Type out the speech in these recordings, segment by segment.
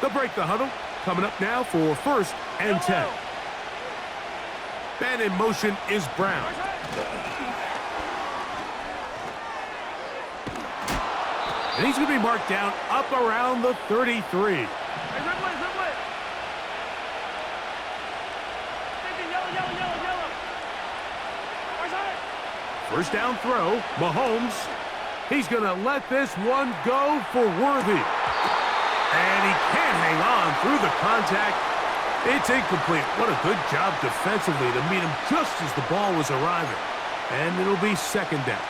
They'll break the huddle. Coming up now for 1st and 10. Man in motion is Brown. And he's going to be marked down up around the 33. First down throw, Mahomes. He's going to let this one go for Worthy. And he can't hang on through the contact. It's incomplete. What a good job defensively to meet him just as the ball was arriving. And it'll be 2nd down.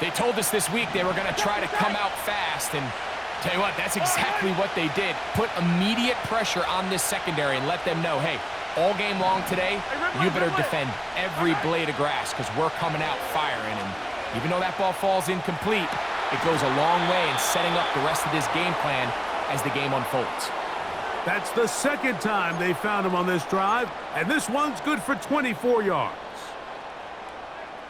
They told us this week they were going to try to come out fast, and tell you what, that's exactly what they did. Put immediate pressure on this secondary and let them know, hey, all game long today, you better defend every blade of grass because we're coming out firing. And even though that ball falls incomplete, it goes a long way in setting up the rest of this game plan as the game unfolds. That's the 2nd time they found him on this drive, and this one's good for 24 yards.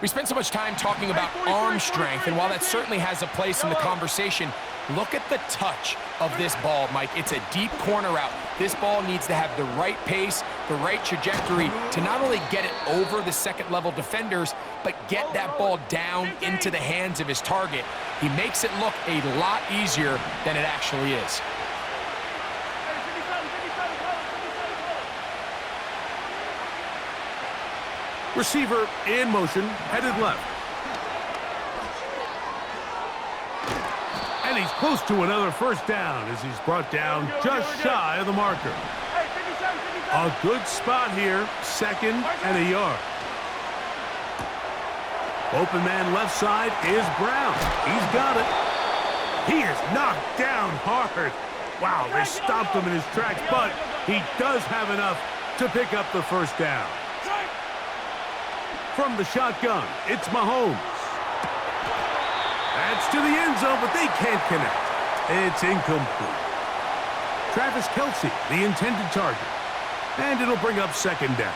We spent so much time talking about arm strength, and while that certainly has a place in the conversation, look at the touch of this ball, Mike. It's a deep corner route. This ball needs to have the right pace, the right trajectory to not only get it over the second-level defenders, but get that ball down into the hands of his target. He makes it look a lot easier than it actually is. Receiver in motion, headed left. And he's close to another 1st down as he's brought down just shy of the marker. A good spot here, 2nd and a yard. Open man left side is Brown. He's got it. He is knocked down hard. Wow, they stopped him in his tracks, but he does have enough to pick up the 1st down. From the shotgun, it's Mahomes. That's to the end zone, but they can't connect. It's incomplete. Travis Kelce, the intended target. And it'll bring up 2nd down.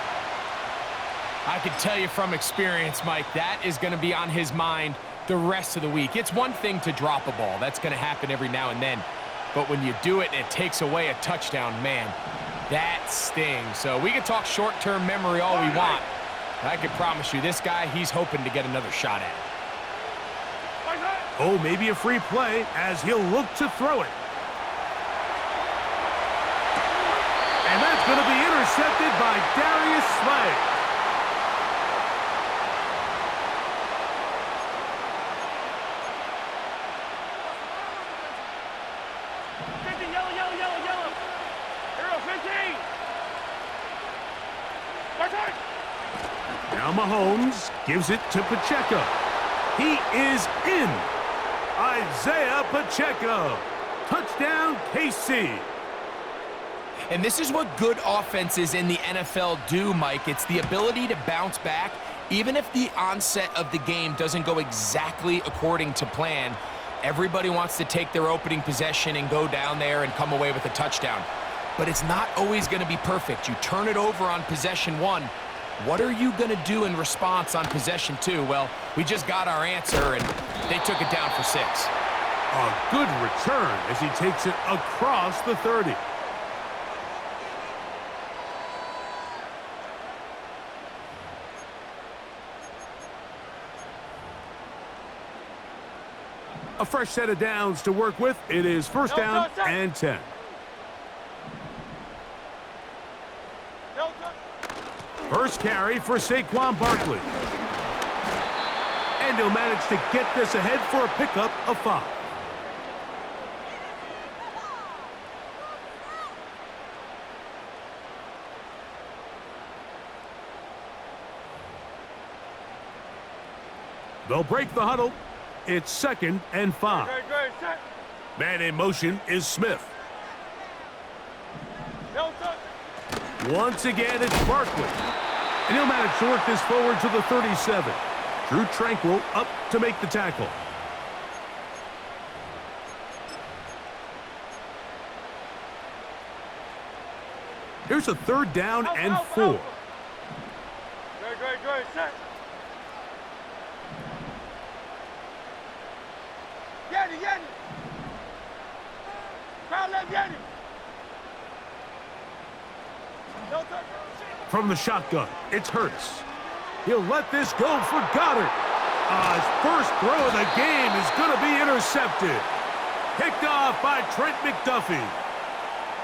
I can tell you from experience, Mike, that is going to be on his mind the rest of the week. It's one thing to drop a ball. That's going to happen every now and then. But when you do it and it takes away a touchdown, man, that stings. So we can talk short-term memory all we want. I can promise you, this guy, he's hoping to get another shot at it. Oh, maybe a free play as he'll look to throw it. And that's going to be intercepted by Darius Slay. Yellow. Hero 15. Now Mahomes gives it to Pacheco. He is in. Isaiah Pacheco. Touchdown, KC. And this is what good offenses in the NFL do, Mike. It's the ability to bounce back, even if the onset of the game doesn't go exactly according to plan. Everybody wants to take their opening possession and go down there and come away with a touchdown. But it's not always going to be perfect. You turn it over on possession 1. What are you going to do in response on possession 2? Well, we just got our answer, and they took it down for 6. A good return as he takes it across the 30. A fresh set of downs to work with. It is 1st down and 10. First carry for Saquon Barkley. And he'll manage to get this ahead for a pickup of 5. They'll break the huddle. It's 2nd and 5. Man in motion is Smith. Once again, it's Barkley. And he'll manage to work this forward to the 37. Drew Tranquil up to make the tackle. Here's a 3rd down and 4. Good. Set. Crowd left Yeti. No touch. From the shotgun, it's Hurts. He'll let this go for Goddard. His first throw of the game is going to be intercepted. Picked off by Trent McDuffie.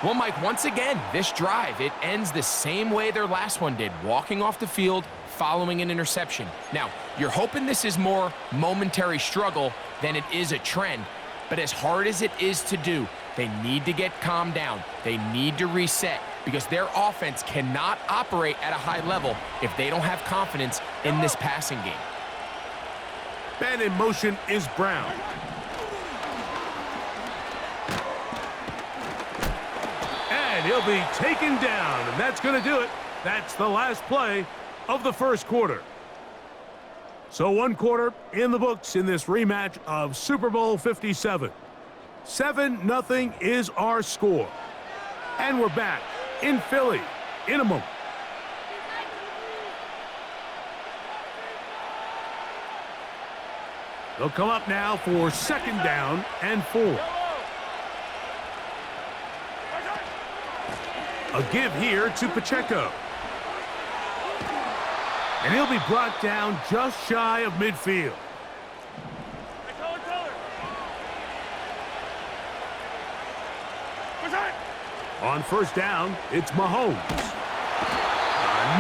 Well, Mike, once again, this drive, it ends the same way their last one did, walking off the field, following an interception. Now, you're hoping this is more momentary struggle than it is a trend, but as hard as it is to do, they need to get calmed down. They need to reset because their offense cannot operate at a high level if they don't have confidence in this passing game. Man in motion is Brown. And he'll be taken down, and that's going to do it. That's the last play of the first quarter. So 1 quarter in the books in this rematch of Super Bowl 57. 7-0 is our score. And we're back in Philly in a moment. They'll come up now for 2nd down and 4. A give here to Pacheco. And he'll be brought down just shy of midfield. On 1st down, it's Mahomes.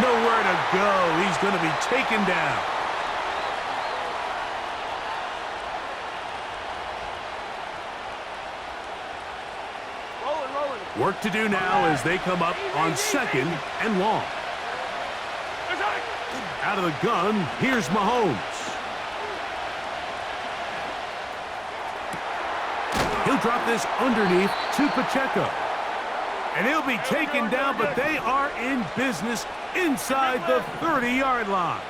Nowhere to go. He's going to be taken down. Work to do now as they come up on 2nd and long. Out of the gun, here's Mahomes. He'll drop this underneath to Pacheco. And he'll be taken down, but they are in business inside the 30-yard line.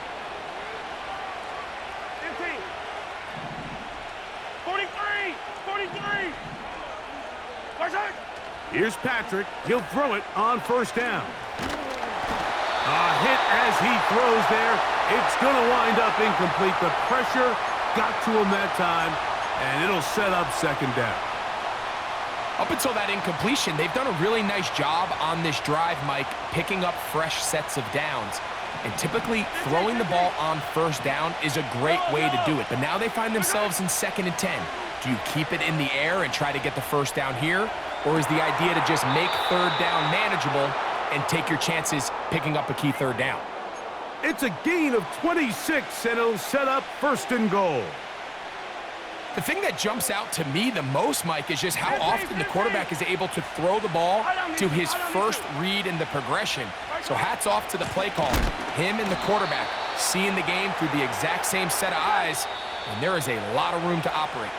15. 43. 43. Here's Patrick. He'll throw it on 1st down. A hit as he throws there. It's going to wind up incomplete. The pressure got to him that time, and it'll set up 2nd down. Up until that incompletion, they've done a really nice job on this drive, Mike, picking up fresh sets of downs. And typically, throwing the ball on 1st down is a great way to do it. But now they find themselves in 2nd and 10. Do you keep it in the air and try to get the 1st down here? Or is the idea to just make 3rd down manageable and take your chances picking up a key 3rd down? It's a gain of 26, and it'll set up 1st and goal. The thing that jumps out to me the most, Mike, is just how often the quarterback is able to throw the ball to his first read in the progression. So hats off to the play caller. Him and the quarterback seeing the game through the exact same set of eyes, and there is a lot of room to operate.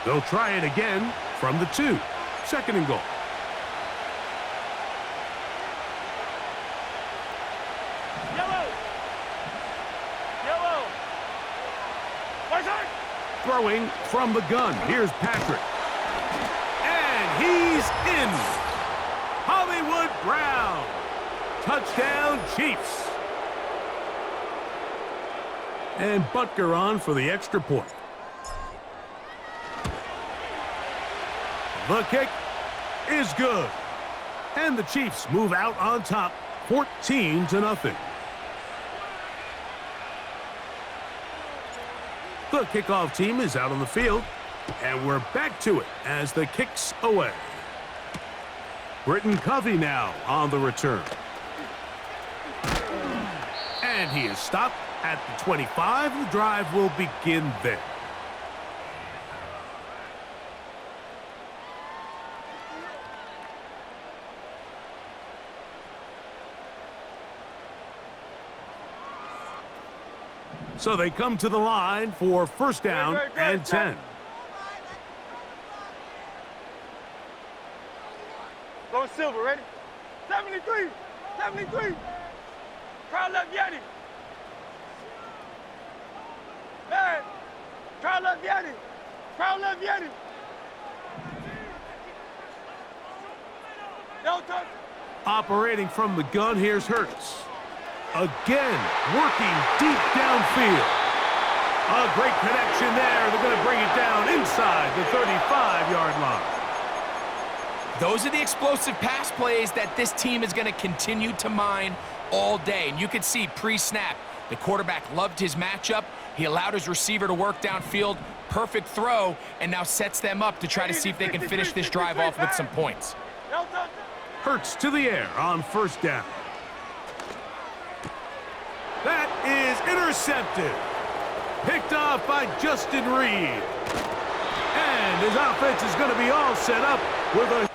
They'll try it again from the 2. 2nd and goal. Throwing from the gun. Here's Patrick. And he's in. Hollywood Brown. Touchdown, Chiefs. And Butker on for the extra point. The kick is good. And the Chiefs move out on top, 14-0. The kickoff team is out on the field, and we're back to it as the kick's away. Britton Covey now on the return. And he is stopped at the 25. The drive will begin there. So they come to the line for 1st down and 10. Going silver, ready? 73. 73. Crowd left Yeti. Man. Crowd left Yeti. Crowd left Yeti. No touch. Operating from the gun, here's Hurts. Again, working deep downfield. A great connection there. They're going to bring it down inside the 35-yard line. Those are the explosive pass plays that this team is going to continue to mine all day. And you can see pre-snap, the quarterback loved his matchup. He allowed his receiver to work downfield. Perfect throw, and now sets them up to try to see if they can finish this drive off with some points. Hurts to the air on first down. That is intercepted. Picked off by Justin Reed. And his offense is going to be all set up with a...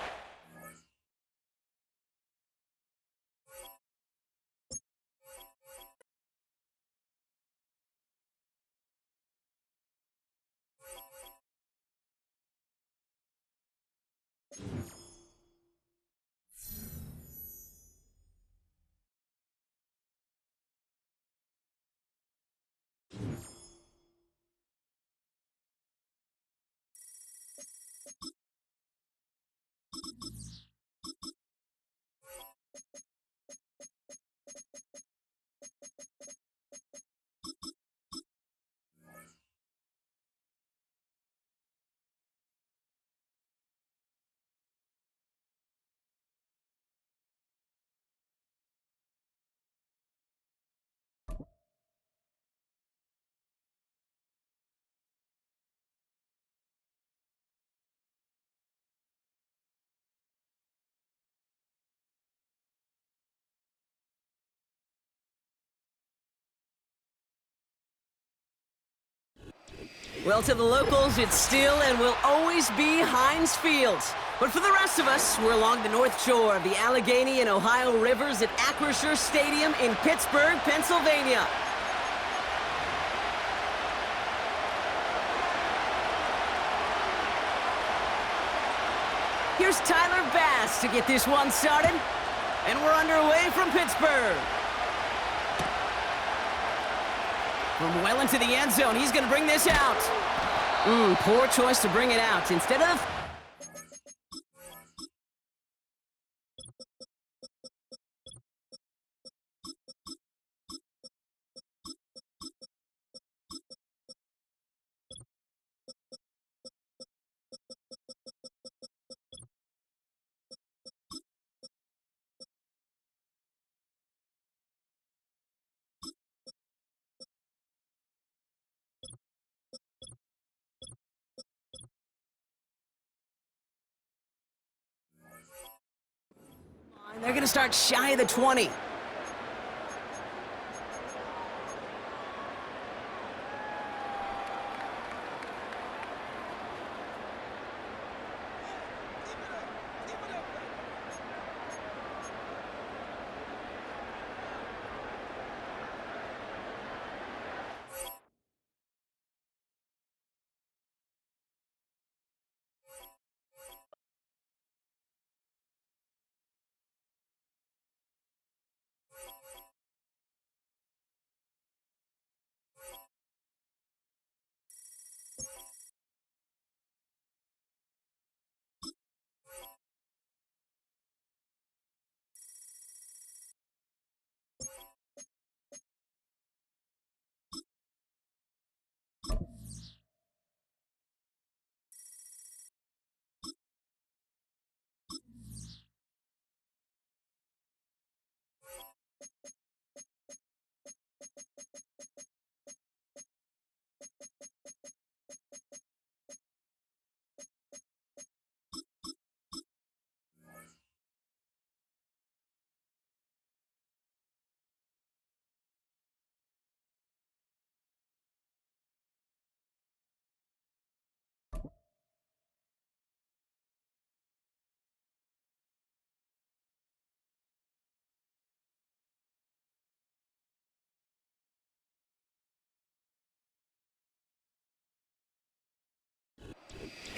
Well, to the locals, it's still and will always be Heinz Field. But for the rest of us, we're along the North Shore of the Allegheny and Ohio Rivers at Acrisure Stadium in Pittsburgh, Pennsylvania. Here's Tyler Bass to get this one started. And we're underway from Pittsburgh. From well into the end zone, he's going to bring this out. Poor choice to bring it out. Instead of... They're going to start shy of the 20.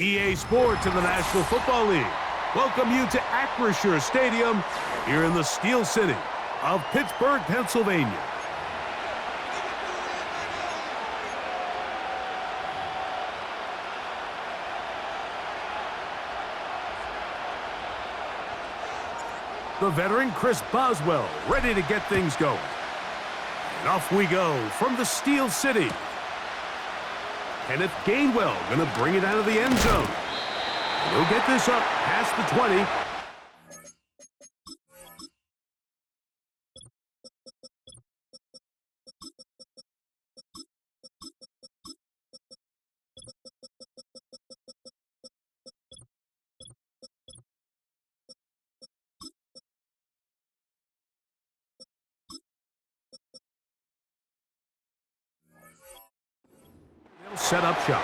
EA Sports and the National Football League welcome you to Acrisure Stadium here in the Steel City of Pittsburgh, Pennsylvania. The veteran Chris Boswell ready to get things going. And off we go from the Steel City. Kenneth Gainwell going to bring it out of the end zone. He'll get this up past the 20. They'll set up shop.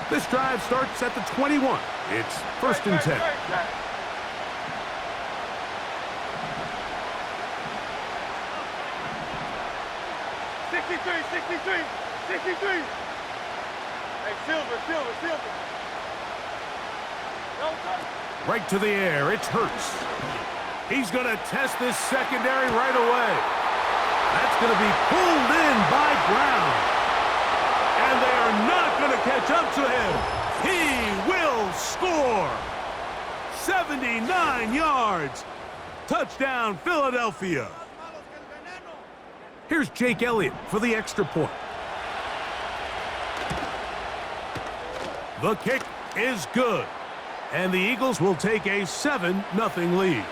This drive starts at the 21. It's first and 10. 63. Hey, Silver. Right to the air, it's Hurts. He's going to test this secondary right away. That's going to be pulled in by Brown. And they are not going to catch up to him. He will score. 79 yards. Touchdown, Philadelphia. Here's Jake Elliott for the extra point. The kick is good. And the Eagles will take a 7-0 lead.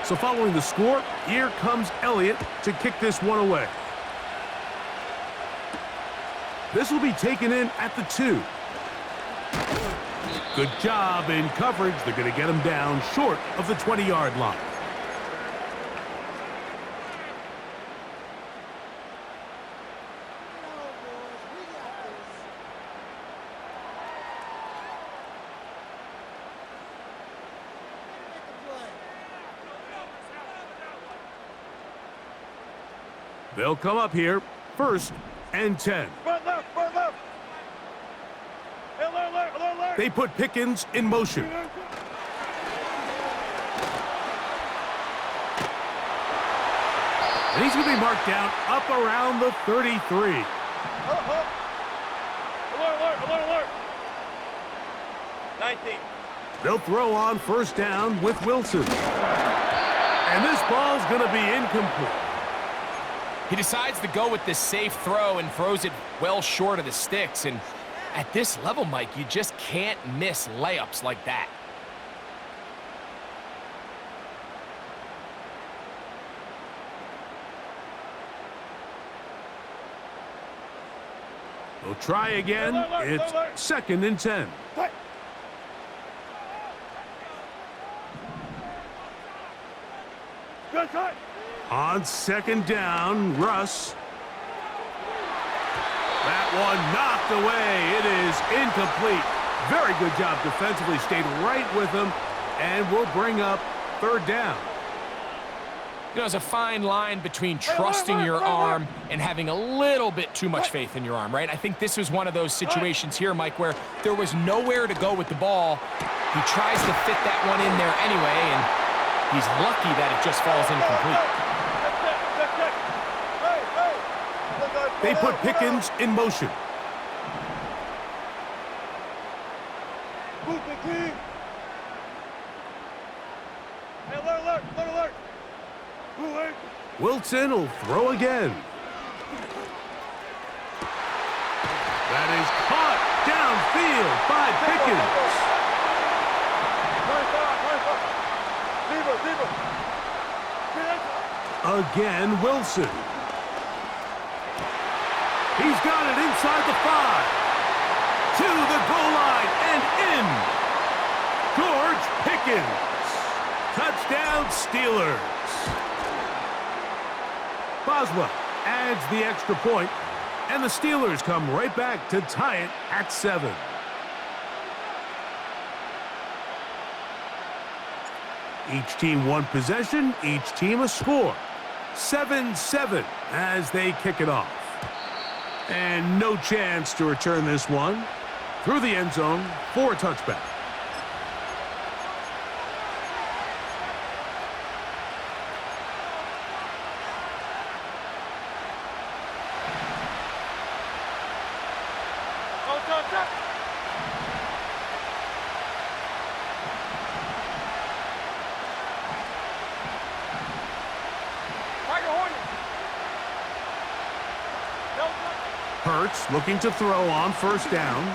So following the score, here comes Elliott to kick this one away. This will be taken in at the 2. Good job in coverage. They're going to get him down short of the 20-yard line. They'll come up here, first and 10. Front left. Hey, alert. They put Pickens in motion. And he's going to be marked down up around the 33. Alert. 19. They'll throw on first down with Wilson. And this ball's going to be incomplete. He decides to go with this safe throw and throws it well short of the sticks. And at this level, Mike, you just can't miss layups like that. They'll try again. It's second and 10. Good cut. On second down, Russ. That one knocked away. It is incomplete. Very good job defensively. Stayed right with him and will bring up third down. You know, there's a fine line between trusting your arm and having a little bit too much faith in your arm, right? I think this was one of those situations here, Mike, where there was nowhere to go with the ball. He tries to fit that one in there anyway, and he's lucky that it just falls incomplete. They put Pickens in motion. Wilson will throw again. That is caught downfield by Pickens. Again, Wilson. He's got it inside the 5. To the goal line and in. George Pickens. Touchdown, Steelers. Boswell adds the extra point, and the Steelers come right back to tie it at 7. Each team one possession, each team a score. 7-7 as they kick it off. And no chance to return this one through the end zone for a touchback. Hurts looking to throw on first down.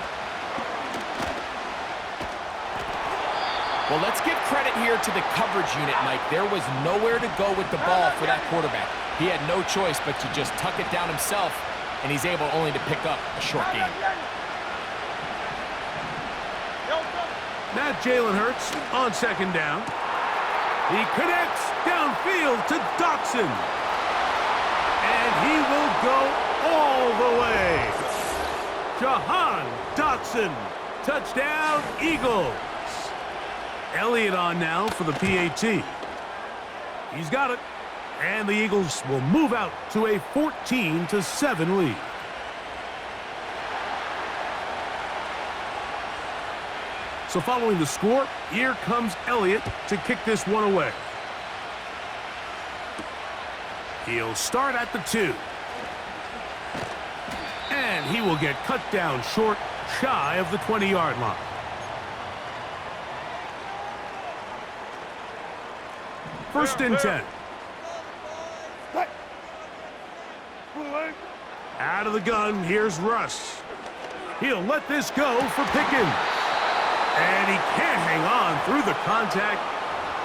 Well, let's give credit here to the coverage unit, Mike. There was nowhere to go with the ball for that quarterback. He had no choice but to just tuck it down himself, and he's able only to pick up a short gain. Now Jalen Hurts on second down. He connects downfield to Dotson. And he will go all the way. Jahan Dotson. Touchdown, Eagles. Elliott on now for the PAT. He's got it. And the Eagles will move out to a 14-7 lead. So following the score, here comes Elliott to kick this one away. He'll start at the 2. And he will get cut down short, shy of the 20-yard line. First and 10. Out of the gun, here's Russ. He'll let this go for Pickens. And he can't hang on through the contact.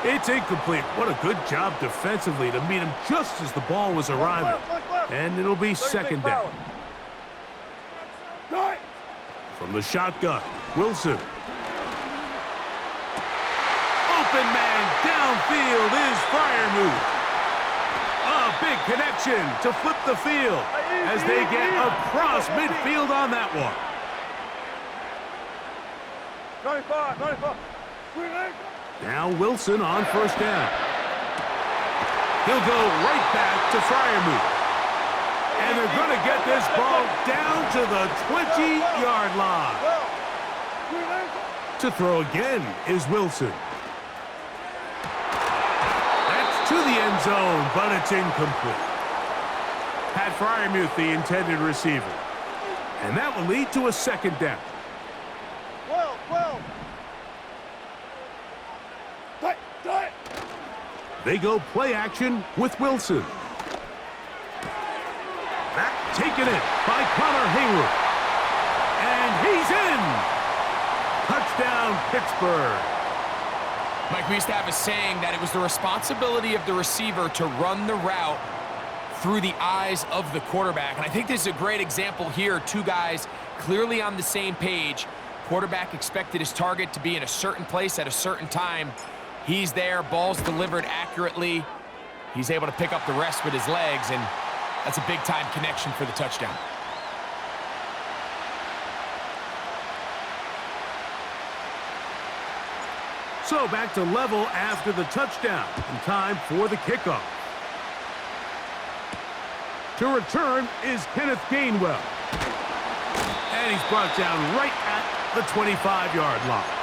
It's incomplete. What a good job defensively to meet him just as the ball was arriving. And it'll be second down. From the shotgun, Wilson. Open man downfield is Freiermuth. A big connection to flip the field as they get across midfield on that one. 95. Now Wilson on first down. He'll go right back to Freiermuth. And they're going to get this ball down to the 20-yard line. To throw again is Wilson. That's to the end zone, but it's incomplete. Pat Freiermuth, the intended receiver. And that will lead to a second down. 12. They go play action with Wilson. Back taken in by Connor Hayward. And he's in. Touchdown, Pittsburgh. Mike, we used to have a saying that it was the responsibility of the receiver to run the route through the eyes of the quarterback. And I think this is a great example here. Two guys clearly on the same page. Quarterback expected his target to be in a certain place at a certain time. He's there, ball's delivered accurately. He's able to pick up the rest with his legs, and that's a big-time connection for the touchdown. So back to level after the touchdown, and time for the kickoff. To return is Kenneth Gainwell. And he's brought down right at the 25-yard line.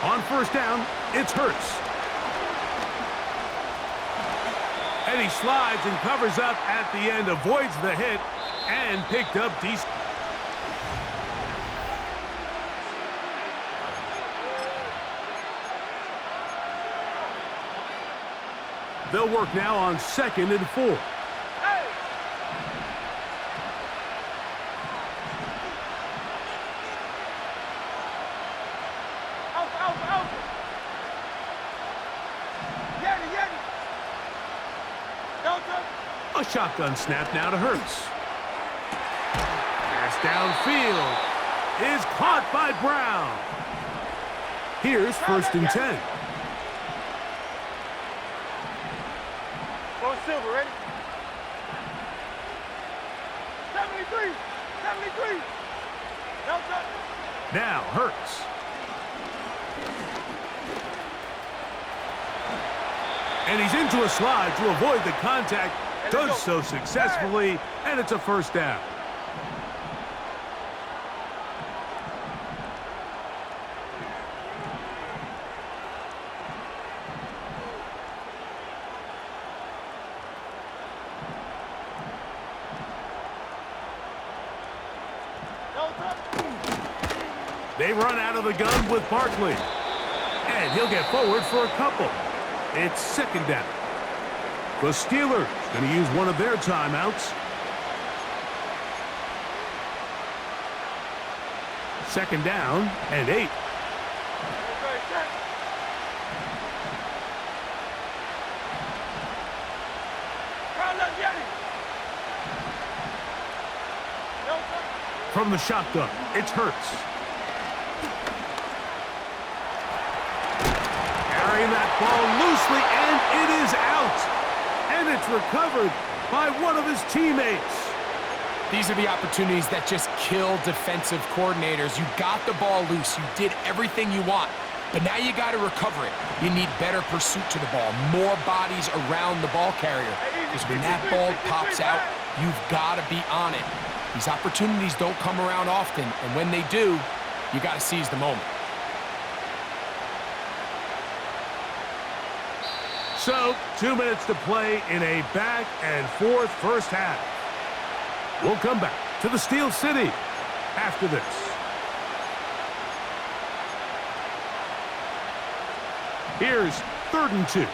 On first down, it's Hurts. And he slides and covers up at the end, avoids the hit, and picked up decent. They'll work now on 2nd and 4. A shotgun snap now to Hurts. Pass downfield is caught by Brown. Here's 1st and 10. Going Silver, ready? 73. No touch. Now Hurts. And he's into a slide to avoid the contact. Does so successfully, and it's a first down. They run out of the gun with Barkley. And he'll get forward for a couple. It's second down. The Steelers going to use one of their timeouts. Second down and 8. From the shotgun, it's Hurts. Carrying that ball loosely, and it is out. And it's recovered by one of his teammates. These are the opportunities that just kill defensive coordinators. You got the ball loose. You did everything you want. But now you got to recover it. You need better pursuit to the ball, more bodies around the ball carrier. Because when that ball pops out, you've got to be on it. These opportunities don't come around often, and when they do, you got to seize the moment. So, 2 minutes to play in a back-and-forth first half. We'll come back to the Steel City after this. Here's 3rd and 2.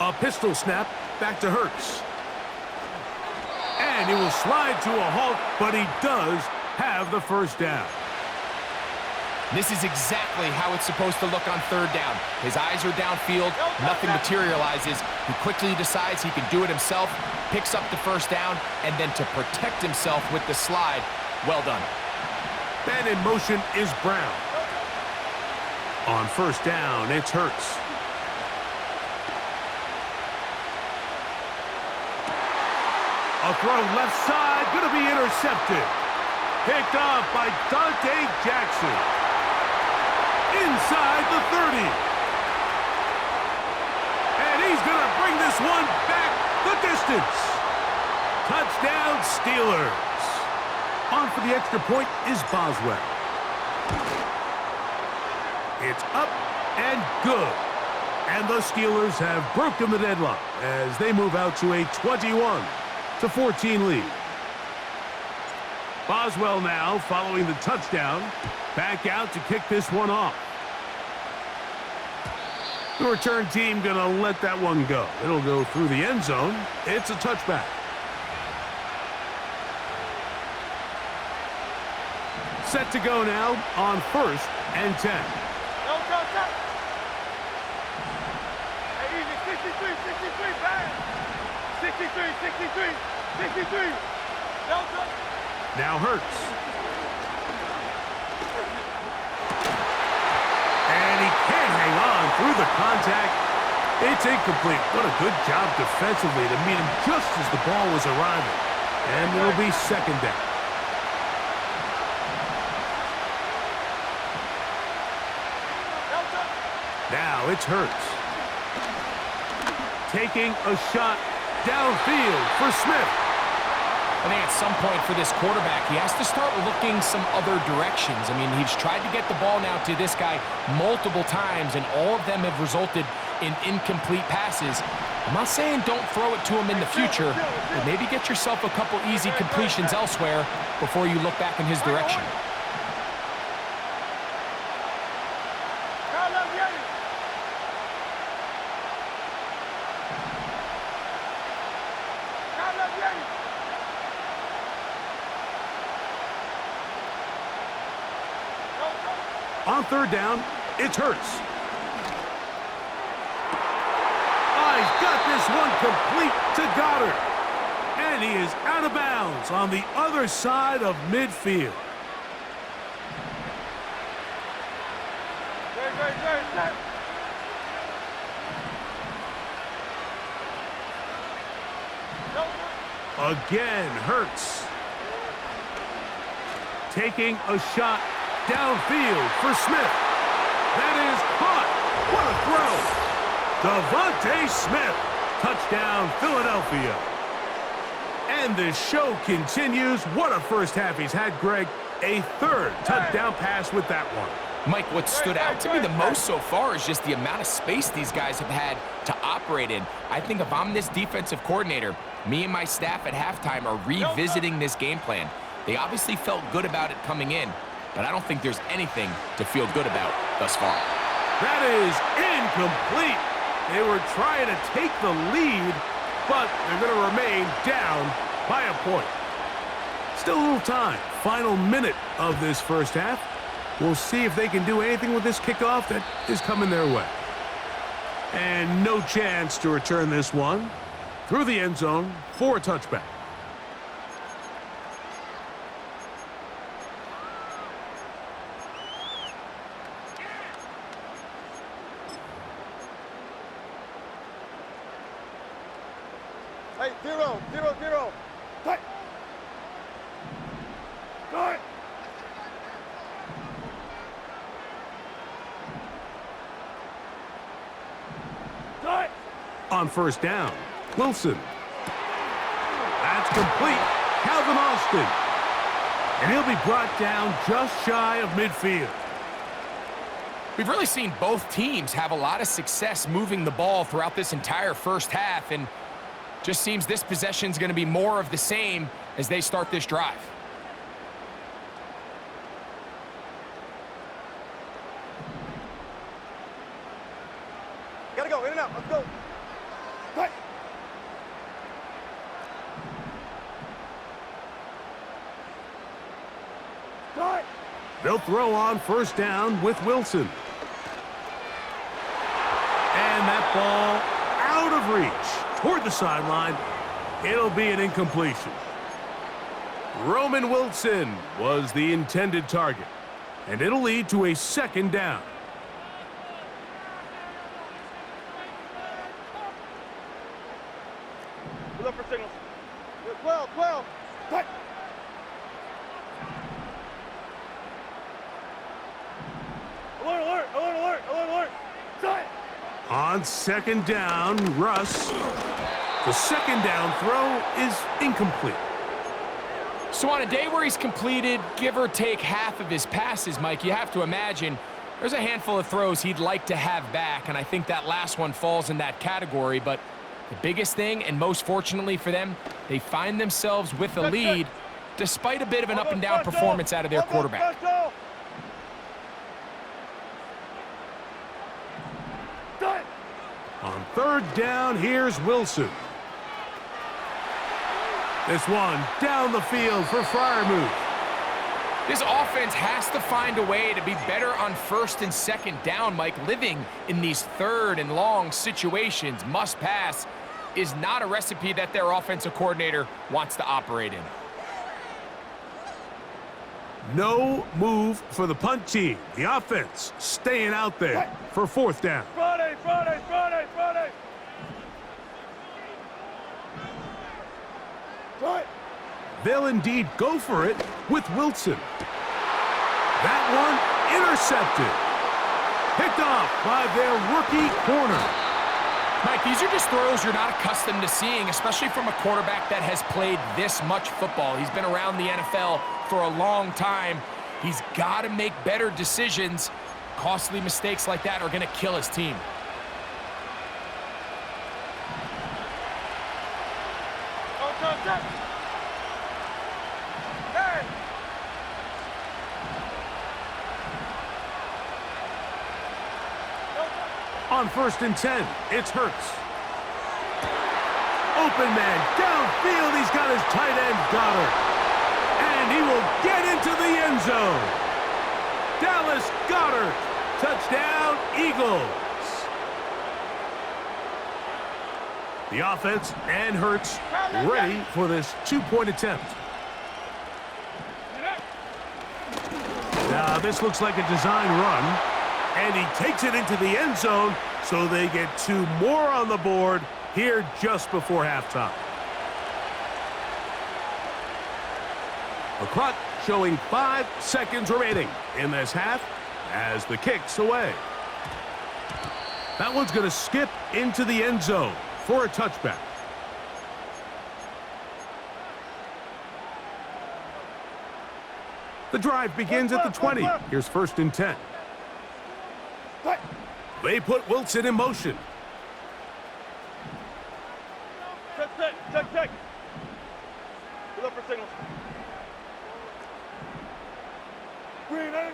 A pistol snap back to Hurts. And he will slide to a halt, but he does have the first down. This is exactly how it's supposed to look on 3rd down. His eyes are downfield, nothing materializes. He quickly decides he can do it himself, picks up the first down, and then to protect himself with the slide, well done. Then in motion is Brown. On 1st down, it's Hurts. A throw left side, going to be intercepted. Picked off by Dante Jackson. Inside the 30. And he's going to bring this one back the distance. Touchdown, Steelers. On for the extra point is Boswell. It's up and good. And the Steelers have broken the deadlock as they move out to a 21-14 lead. Boswell now following the touchdown. Back out to kick this one off. The return team going to let that one go. It'll go through the end zone. It's a touchback. Set to go now on 1st and 10. Hey, easy, 63, 63, bang. 63, 63, 63. Delta. Now Hurts. And he can't hang on through the contact. It's incomplete. What a good job defensively to meet him just as the ball was arriving. And it'll be 2nd down. Now it's Hurts. Taking a shot downfield for Smith. I think at some point for this quarterback, he has to start looking some other directions. I mean, he's tried to get the ball now to this guy multiple times, and all of them have resulted in incomplete passes. I'm not saying don't throw it to him in the future, but maybe get yourself a couple easy completions elsewhere before you look back in his direction. On 3rd down, it's Hurts. He's got this one complete to Goddard. And he is out of bounds on the other side of midfield. Again, Hurts. Taking a shot downfield for Smith. That is caught. What a throw. Devontae Smith Touchdown, Philadelphia. And the show continues. What a first half he's had, Greg. A third touchdown pass with that one. Mike, what stood out to me the most so far is just the amount of space these guys have had to operate in. I think if I'm this defensive coordinator, me and my staff at halftime are revisiting this game plan. They obviously felt good about it coming in, but I don't think there's anything to feel good about thus far. That is incomplete. They were trying to take the lead, but they're going to remain down by a point. Still a little time. Final minute of this first half. We'll see if they can do anything with this kickoff that is coming their way. And no chance to return this one through the end zone for a touchback. Hey, 0-0-0. Cut. Cut. Cut. On first down, Wilson. That's complete. Calvin Austin. And he'll be brought down just shy of midfield. We've really seen both teams have a lot of success moving the ball throughout this entire first half, and just seems this possession is going to be more of the same as they start this drive. Gotta go, in and out, let's go. Cut. Cut. They'll throw on first down with Wilson. And that ball out of reach toward the sideline. It'll be an incompletion. Roman Wilson was the intended target, and it'll lead to a second down. We look for signals. 12. Cut. Alert. Cut. On second down, Russ. The second down throw is incomplete. So on a day where he's completed, give or take half of his passes, Mike, you have to imagine there's a handful of throws he'd like to have back, and I think that last one falls in that category. But the biggest thing, and most fortunately for them, they find themselves with a lead despite a bit of an up-and-down performance out of their quarterback. On third down, here's Wilson. This one down the field for Freiermuth. This offense has to find a way to be better on first and second down, Mike. Living in these third and long situations, must pass, is not a recipe that their offensive coordinator wants to operate in. No move for the punt team. The offense staying out there for fourth down. Friday. Cut. They'll indeed go for it with Wilson. That one intercepted. Picked off by their rookie corner. Mike, these are just throws you're not accustomed to seeing, especially from a quarterback that has played this much football. He's been around the NFL for a long time. He's got to make better decisions. Costly mistakes like that are going to kill his team. Hey. On first and 10, it's Hurts. Open man downfield. He's got his tight end, Goddard. And he will get into the end zone. Dallas Goddard. Touchdown, Eagles. The offense and Hurts ready for this two-point attempt. Now, this looks like a design run, and he takes it into the end zone, so they get two more on the board here just before halftime. The clock showing 5 seconds remaining in this half as the kick's away. That one's going to skip into the end zone for a touchback. The drive begins at the 20. Here's 1st and 10. They put Wilson in motion. Check. Good up for signals. Green, eh?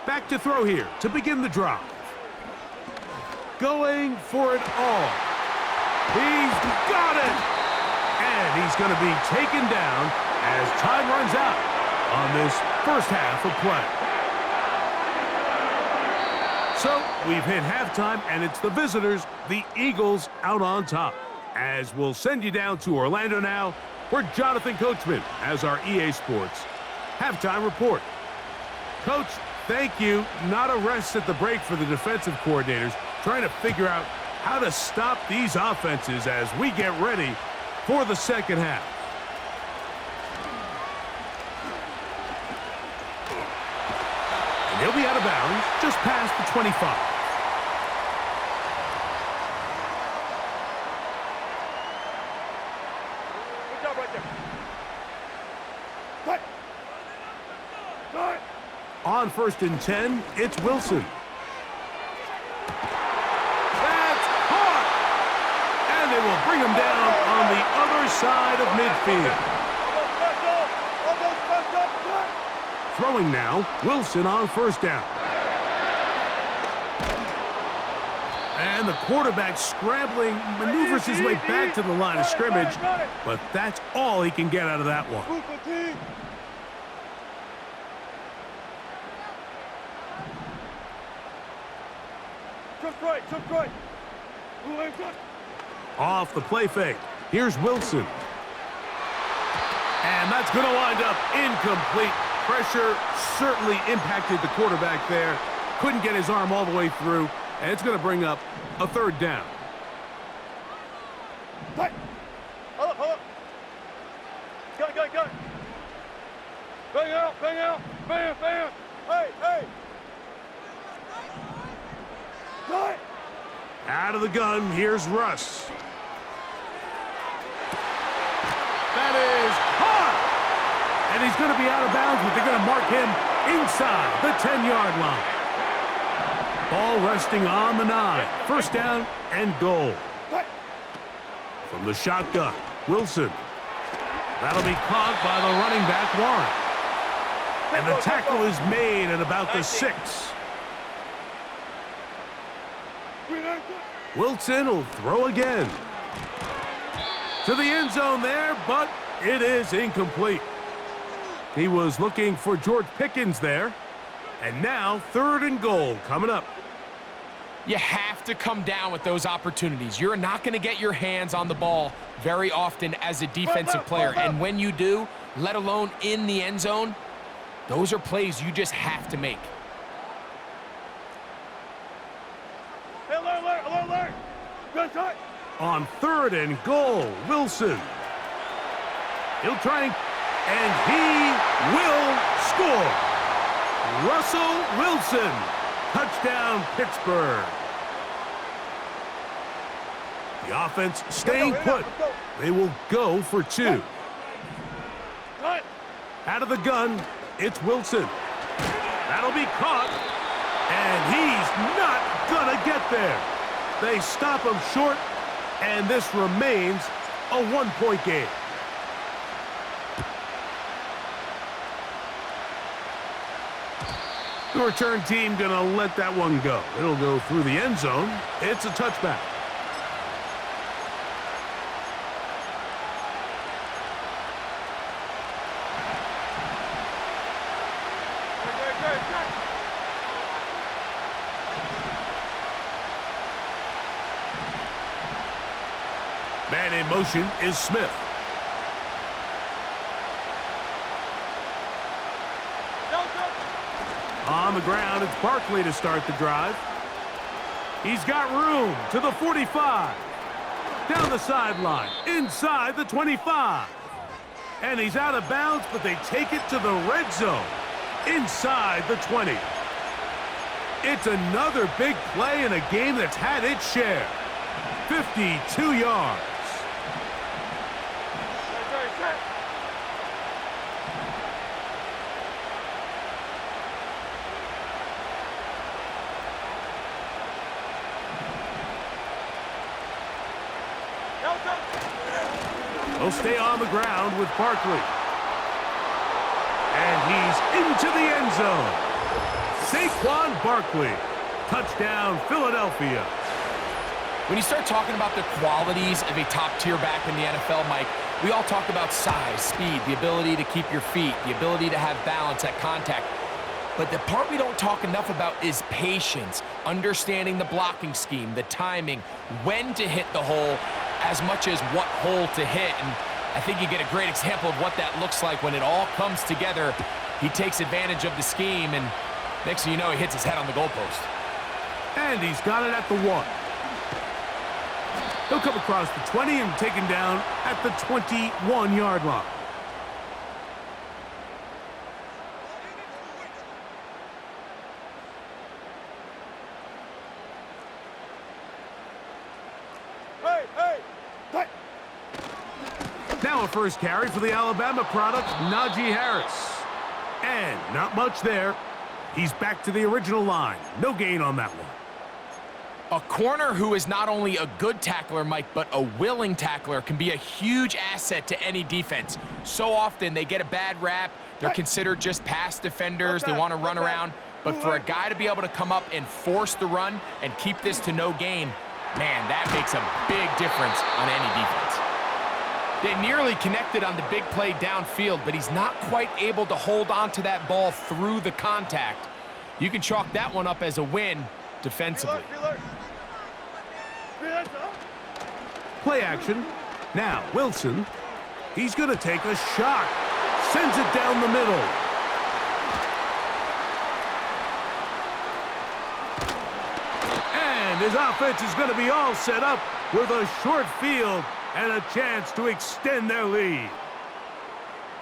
Back to throw here to begin the drive. Going for it all. He's got it! And he's going to be taken down as time runs out on this first half of play. So we've hit halftime, and it's the visitors, the Eagles, out on top. As we'll send you down to Orlando now, where Jonathan Coachman has our EA Sports halftime report. Coach, thank you. Not a rest at the break for the defensive coordinators, trying to figure out how to stop these offenses as we get ready for the second half. And he'll be out of bounds just past the 25. Good job right there. Cut. On 1st and 10, it's Wilson. That's caught! And they will bring him down on the other side of midfield. Throwing now, Wilson on 1st down. And the quarterback scrambling, maneuvers his way back to the line of scrimmage, but that's all he can get out of that one. Jump right. Off the play fake, here's Wilson. And that's going to wind up incomplete. Pressure certainly impacted the quarterback there. Couldn't get his arm all the way through, and it's going to bring up a 3rd down. Hold up. Gun. Bang out. Bam. Hey. Cut. Out of the gun, here's Russ. That is caught! And he's going to be out of bounds, but they're going to mark him inside the 10-yard line. Ball resting on the 9. 1st down and goal. From the shotgun, Wilson. That'll be caught by the running back, Warren. And the tackle is made at about the 6. Wilson will throw again. To the end zone there, but it is incomplete. He was looking for George Pickens there. And now 3rd and goal coming up. You have to come down with those opportunities. You're not going to get your hands on the ball very often as a defensive player. And when you do, let alone in the end zone, those are plays you just have to make. Hey, alert. Good shot. On 3rd and goal, Wilson. He'll try and he will score. Russell Wilson. Touchdown, Pittsburgh. The offense staying put. They will go for 2. Out of the gun, it's Wilson. That'll be caught. And he's not gonna get there. They stop him short, and this remains a 1-point game. The return team gonna let that one go. It'll go through the end zone. It's a touchback. Man in motion is Smith. On the ground, it's Barkley to start the drive. He's got room to the 45. Down the sideline, inside the 25. And he's out of bounds, but they take it to the red zone, inside the 20. It's another big play in a game that's had its share. 52 yards. He'll stay on the ground with Barkley. And he's into the end zone. Saquon Barkley. Touchdown, Philadelphia. When you start talking about the qualities of a top-tier back in the NFL, Mike, we all talk about size, speed, the ability to keep your feet, the ability to have balance at contact. But the part we don't talk enough about is patience, understanding the blocking scheme, the timing, when to hit the hole, as much as what hole to hit. And I think you get a great example of what that looks like when it all comes together. He takes advantage of the scheme, and next thing you know, he hits his head on the goalpost. And he's got it at the 1. He'll come across the 20 and taken down at the 21-yard line. Now a first carry for the Alabama product, Najee Harris. And not much there. He's back to the original line. No gain on that one. A corner who is not only a good tackler, Mike, but a willing tackler can be a huge asset to any defense. So often they get a bad rap. They're considered just pass defenders. They want to run around. But for a guy to be able to come up and force the run and keep this to no gain, man, that makes a big difference on any defense. They nearly connected on the big play downfield, but he's not quite able to hold on to that ball through the contact. You can chalk that one up as a win defensively. Play action. Now, Wilson. He's going to take a shot. Sends it down the middle. And his offense is going to be all set up with a short field and a chance to extend their lead.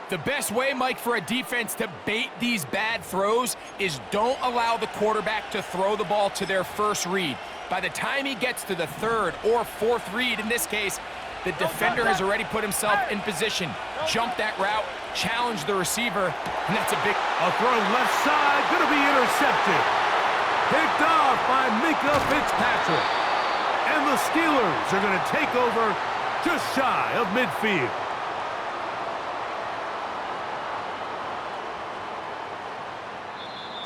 The best way, Mike, for a defense to bait these bad throws is don't allow the quarterback to throw the ball to their first read. By the time he gets to the third or fourth read, in this case, the defender has already put himself in position. Jump that route, challenge the receiver, and that's a big... A throw left side, going to be intercepted. Picked off by Minka Fitzpatrick. And the Steelers are going to take over just shy of midfield.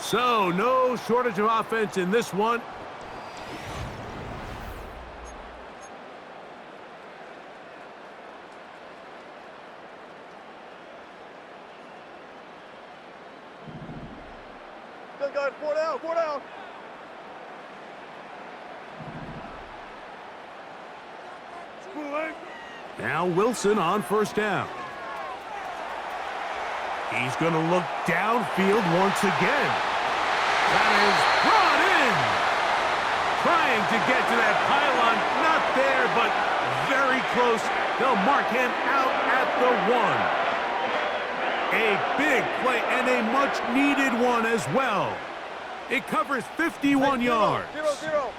So, no shortage of offense in this one. Still got 4 down, 4 down. Now Wilson on first down. He's going to look downfield once again. That is brought in. Trying to get to that pylon. Not there, but very close. They'll mark him out at the 1. A big play and a much-needed one as well. It covers 51 yards. 0-0.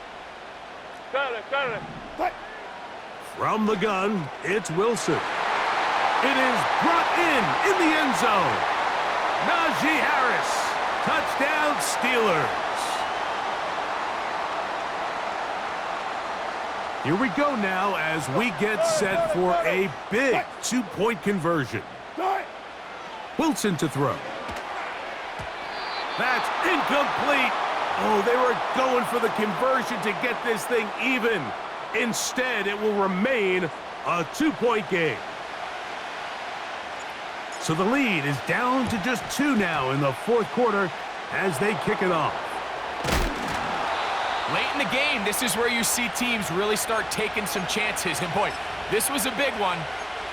Got it. Play. From the gun, it's Wilson. It is brought in the end zone. Najee Harris, touchdown Steelers. Here we go now as we get set for a big two-point conversion. Wilson to throw. That's incomplete. Oh, they were going for the conversion to get this thing even. Instead, it will remain a two-point game. So the lead is down to just 2 now in the fourth quarter as they kick it off. Late in the game, this is where you see teams really start taking some chances. And boy, this was a big one,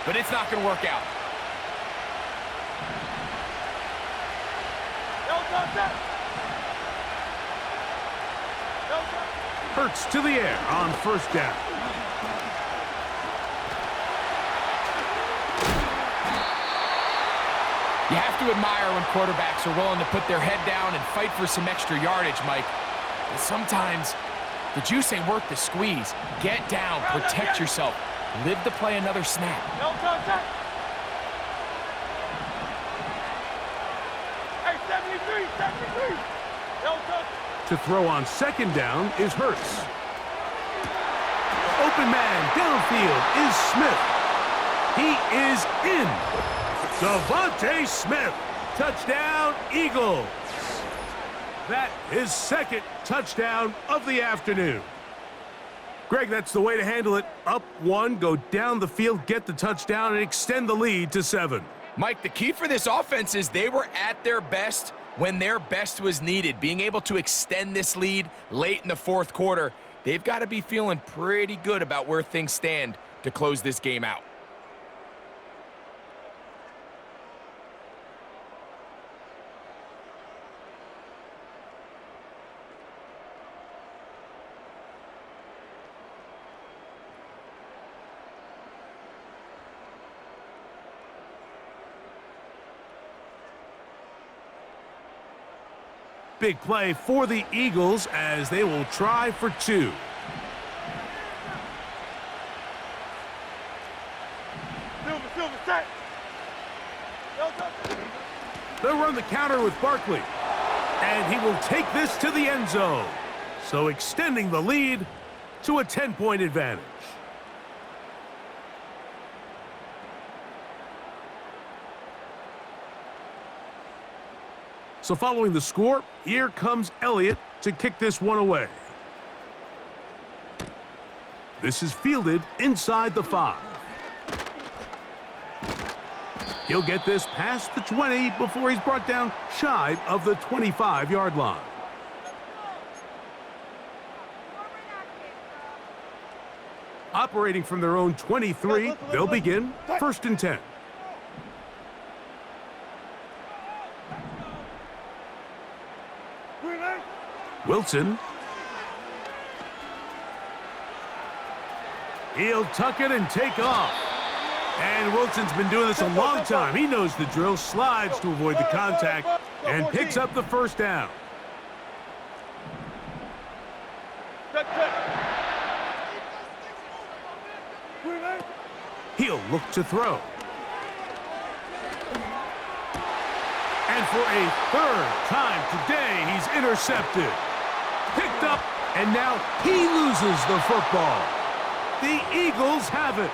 but it's not going to work out. Hurts to the air on first down. You have to admire when quarterbacks are willing to put their head down and fight for some extra yardage, Mike. But sometimes The juice ain't worth the squeeze. Get down, protect yourself. Live to play another snap. No contact. Hey, 73. No contact. To throw on second down is Hurts. Open man downfield is Smith. He is in. Devontae Smith. Touchdown, Eagles. That is second touchdown of the afternoon. Greg, that's the way to handle it. Up one, go down the field, get the touchdown, and extend the lead to 7. Mike, the key for this offense is they were at their best when their best was needed. Being able to extend this lead late in the fourth quarter, they've got to be feeling pretty good about where things stand to close this game out. Big play for the Eagles as they will try for 2. Silver, set. No contact. They'll run the counter with Barkley. And he will take this to the end zone. So extending the lead to a 10-point advantage. So following the score, here comes Elliott to kick this one away. This is fielded inside the 5. He'll get this past the 20 before he's brought down shy of the 25-yard line. Operating from their own 23, they'll begin 1st and 10. Wilson. He'll tuck it and take off. And Wilson's been doing this a long time. He knows the drill, slides to avoid the contact, and picks up the first down. He'll look to throw. And for a 3rd time today, he's intercepted. Picked up, and now he loses the football. The Eagles have it.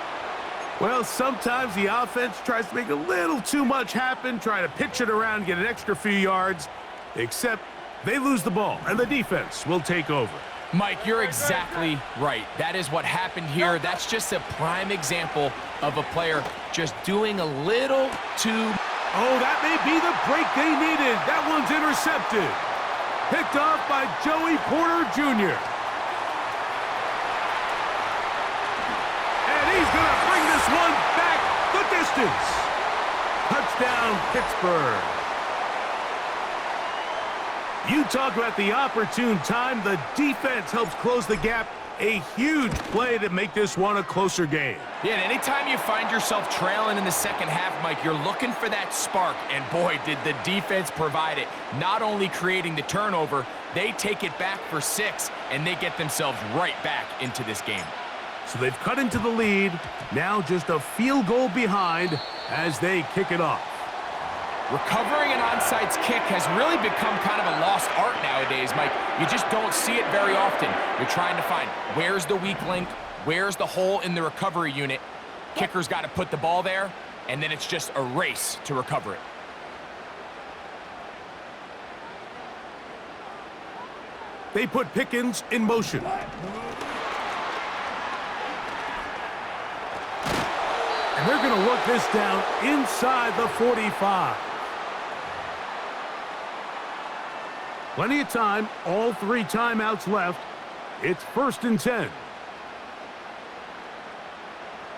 Well, sometimes the offense tries to make a little too much happen, try to pitch it around, get an extra few yards, except they lose the ball, and the defense will take over. Mike, you're exactly right. That is what happened here. That's just a prime example of a player just doing a little too... Oh, that may be the break they needed. That one's intercepted. Picked off by Joey Porter Jr. And he's going to bring this one back the distance. Touchdown, Pittsburgh. You talk about the opportune time. The defense helps close the gap. A huge play to make this one a closer game. Yeah, and anytime you find yourself trailing in the second half, Mike, you're looking for that spark. And boy, did the defense provide it. Not only creating the turnover, they take it back for 6, and they get themselves right back into this game. So they've cut into the lead. Now just a field goal behind as they kick it off. Recovering an onside kick has really become kind of a lost art nowadays, Mike. You just don't see it very often. You're trying to find where's the weak link, where's the hole in the recovery unit. Kicker's got to put the ball there, and then it's just a race to recover it. They put Pickens in motion. And they're going to work this down inside the 45. Plenty of time, all 3 timeouts left. It's 1st and 10.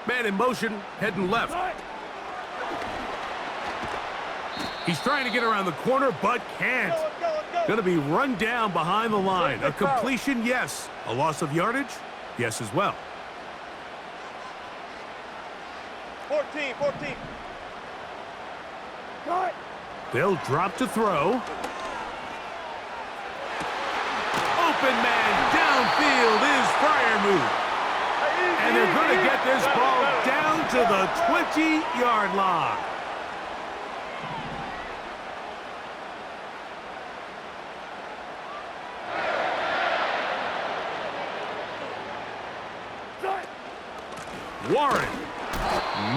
Man in motion, heading left. He's trying to get around the corner, but can't. Going to be run down behind the line. A completion, yes. A loss of yardage, yes as well. 14. They'll drop to throw. Open man downfield move. And they're going to get this ball down to the 20-yard line. Warren.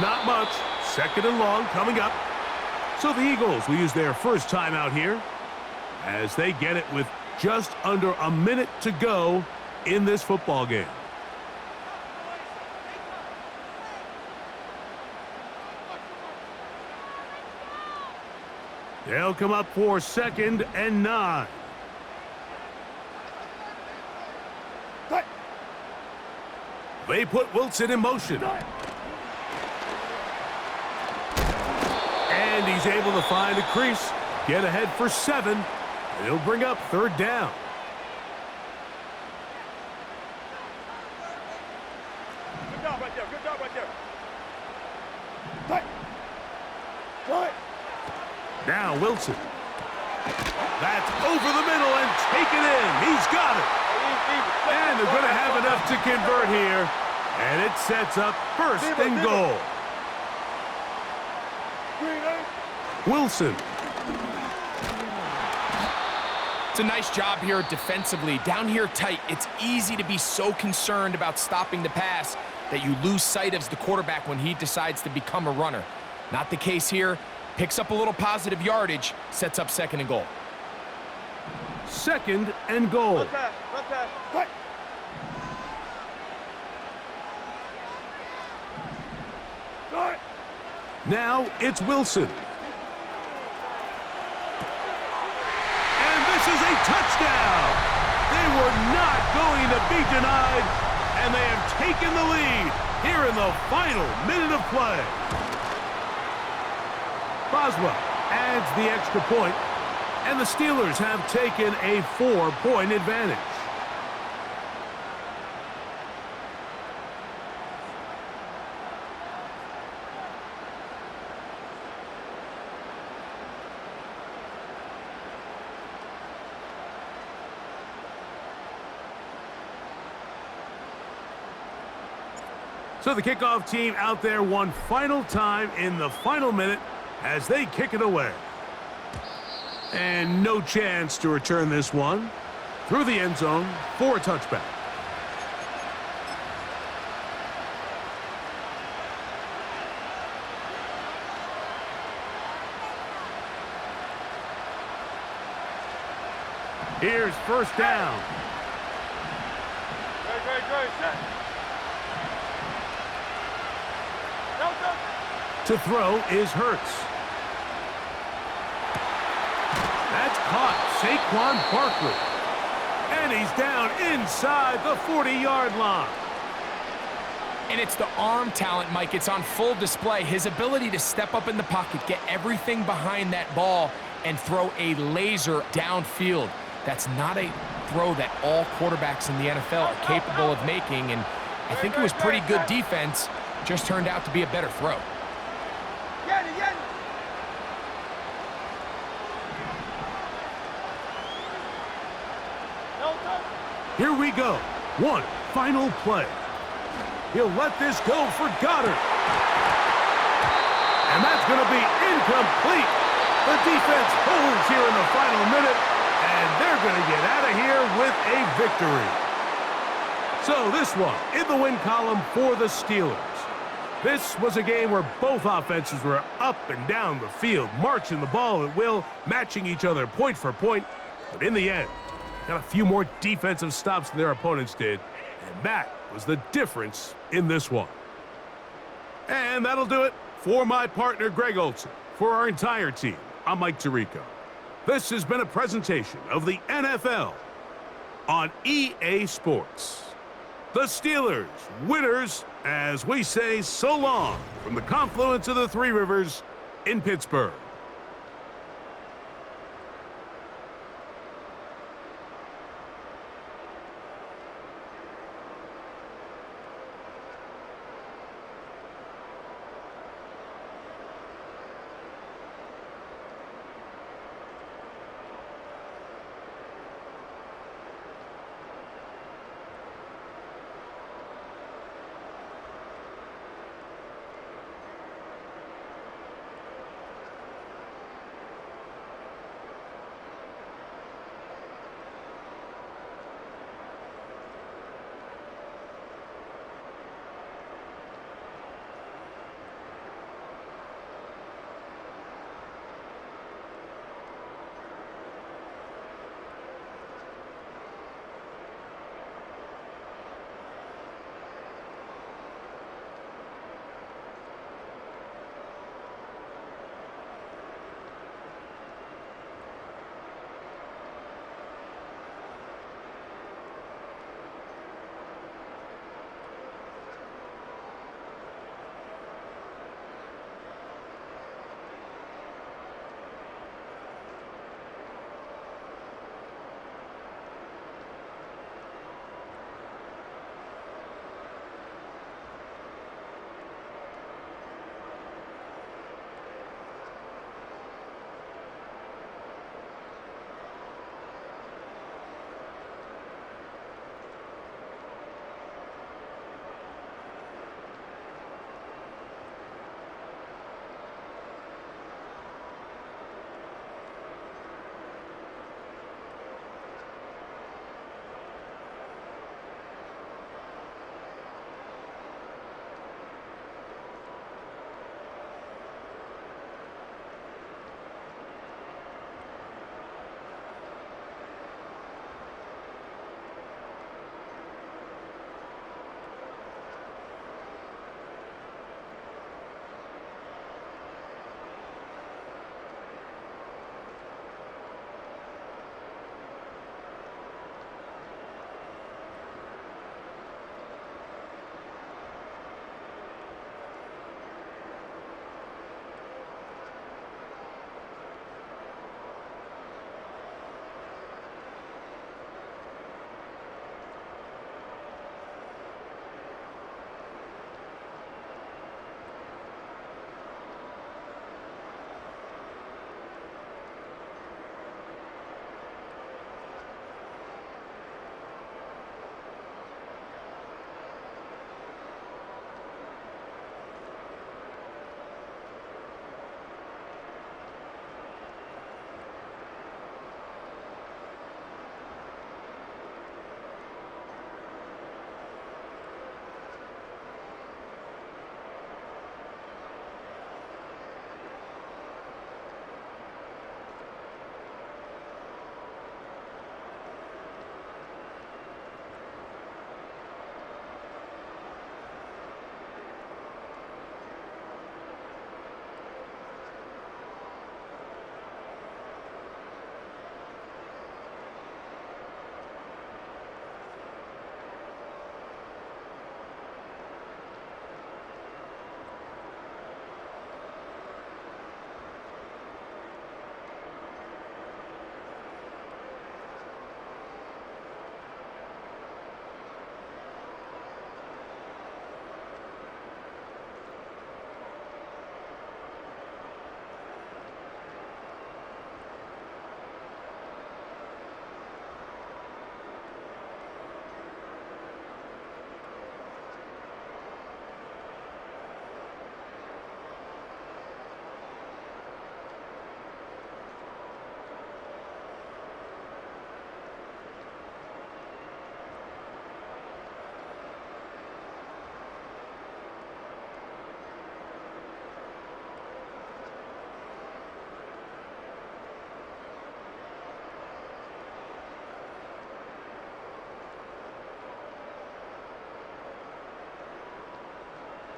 Not much. Second and long coming up. So the Eagles will use their first timeout here as they get it with just under a minute to go in this football game. They'll come up for 2nd and 9. They put Wilson in motion. And he's able to find a crease, get ahead for 7, and he'll bring up 3rd down. Good job right there. Good job right there. Now Wilson. That's over the middle and taken in. He's got it. And they're going to have enough to convert here. And it sets up 1st and goal. Wilson. It's a nice job here defensively. Down here tight, it's easy to be so concerned about stopping the pass that you lose sight of the quarterback when he decides to become a runner. Not the case here. Picks up a little positive yardage, sets up 2nd and goal. 2nd and goal. Run pass. Quick. Now it's Wilson. And this is a touchdown. They were not going to be denied, and they have taken the lead here in the final minute of play. Boswell adds the extra point, and the Steelers have taken a 4-point advantage. So the kickoff team out there one final time in the final minute as they kick it away. And no chance to return this one through the end zone for a touchback. Here's 1st down. Great. Set. To throw is Hurts. That's caught. Saquon Barkley. And he's down inside the 40-yard line. And it's the arm talent, Mike. It's on full display. His ability to step up in the pocket, get everything behind that ball, and throw a laser downfield. That's not a throw that all quarterbacks in the NFL are capable of making, and I think it was pretty good defense. Just turned out to be a better throw. Get it. Here we go. One final play. He'll let this go for Goddard. And that's going to be incomplete. The defense holds here in the final minute, and they're going to get out of here with a victory. So this one in the win column for the Steelers. This was a game where both offenses were up and down the field, marching the ball at will, matching each other point for point. But in the end, got a few more defensive stops than their opponents did, and that was the difference in this one. And that'll do it for my partner, Greg Olson. For our entire team, I'm Mike Tirico. This has been a presentation of the NFL on EA Sports. The Steelers, winners, as we say so long from the confluence of the Three Rivers in Pittsburgh.